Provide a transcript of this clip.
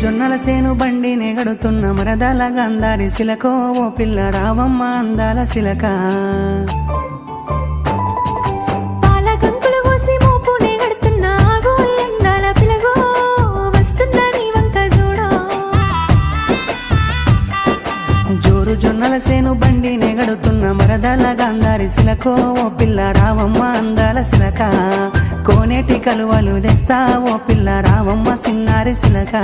జొన్నల సేను బండి నెగడుతున్న మరదల గంధారి శిలకో ఓ పిల్ల రావమ్మ అందాల శిలక జోరు జొన్నల సేను బండి నెగడుతున్న మరదల గంధారి శిలకో ఓ పిల్ల రావమ్మ అందాల శిలక కోనేటి కలువలు తెస్తా ఓ పిల్ల రావమ్మ సిన్నారి శిలక